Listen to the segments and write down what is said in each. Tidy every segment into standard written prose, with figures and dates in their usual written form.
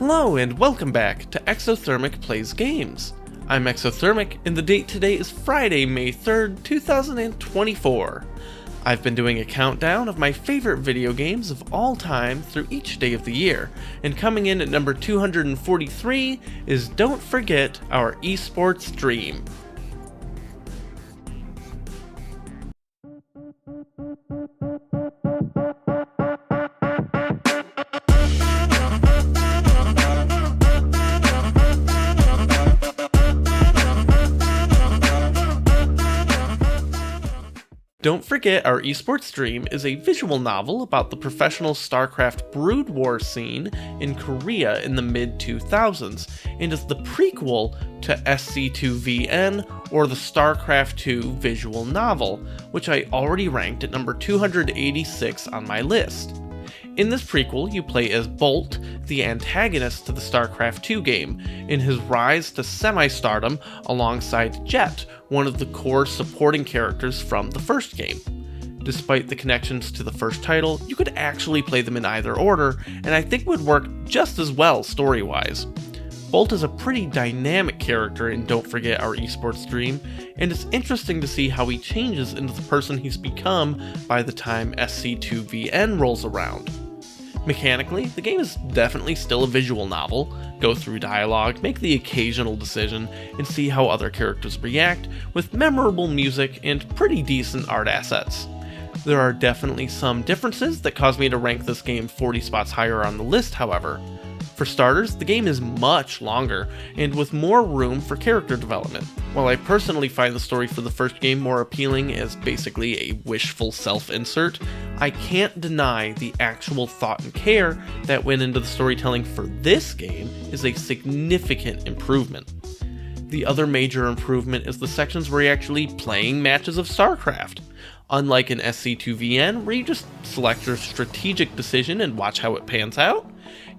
Hello and welcome back to Exothermic Plays Games. I'm Exothermic and the date today is Friday, May 3rd, 2024. I've been doing a countdown of my favorite video games of all time through each day of the year, and coming in at number 243 is Don't Forget Our Esports Dream. Don't Forget Our Esports Dream is a visual novel about the professional StarCraft Brood War scene in Korea in the mid-2000s, and is the prequel to SC2VN, or the StarCraft II visual novel, which I already ranked at number 286 on my list. In this prequel, you play as Bolt, the antagonist to the StarCraft II game, in his rise to semi-stardom alongside Jet, one of the core supporting characters from the first game. Despite the connections to the first title, you could actually play them in either order, and I think would work just as well story-wise. Bolt is a pretty dynamic character in Don't Forget Our Esports Dream, and it's interesting to see how he changes into the person he's become by the time SC2VN rolls around. Mechanically, the game is definitely still a visual novel. Go through dialogue, make the occasional decision, and see how other characters react, with memorable music and pretty decent art assets. There are definitely some differences that cause me to rank this game 40 spots higher on the list, however. For starters, the game is much longer, and with more room for character development. While I personally find the story for the first game more appealing as basically a wishful self-insert, I can't deny the actual thought and care that went into the storytelling for this game is a significant improvement. The other major improvement is the sections where you're actually playing matches of StarCraft. Unlike in SC2VN, where you just select your strategic decision and watch how it pans out,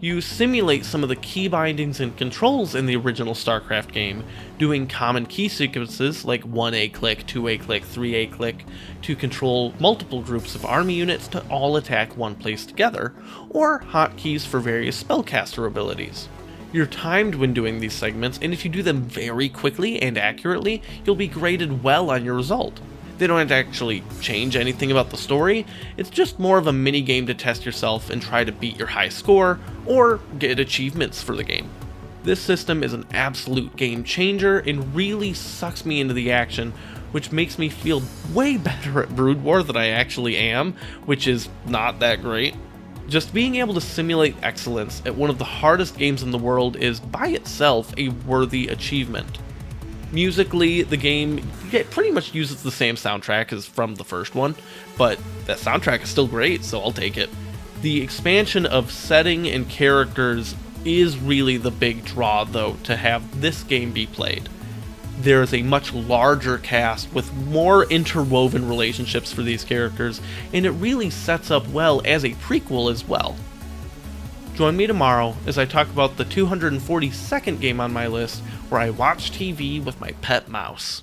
you simulate some of the key bindings and controls in the original StarCraft game, doing common key sequences like 1A click, 2A click, 3A click to control multiple groups of army units to all attack one place together, or hotkeys for various spellcaster abilities. You're timed when doing these segments, and if you do them very quickly and accurately, you'll be graded well on your result. They don't actually change anything about the story, it's just more of a mini game to test yourself and try to beat your high score, or get achievements for the game. This system is an absolute game changer and really sucks me into the action, which makes me feel way better at Brood War than I actually am, which is not that great. Just being able to simulate excellence at one of the hardest games in the world is by itself a worthy achievement. Musically, the game pretty much uses the same soundtrack as from the first one, but that soundtrack is still great, so I'll take it. The expansion of setting and characters is really the big draw, though, to have this game be played. There is a much larger cast with more interwoven relationships for these characters, and it really sets up well as a prequel as well. Join me tomorrow as I talk about the 242nd game on my list, where I watch TV with my pet mouse.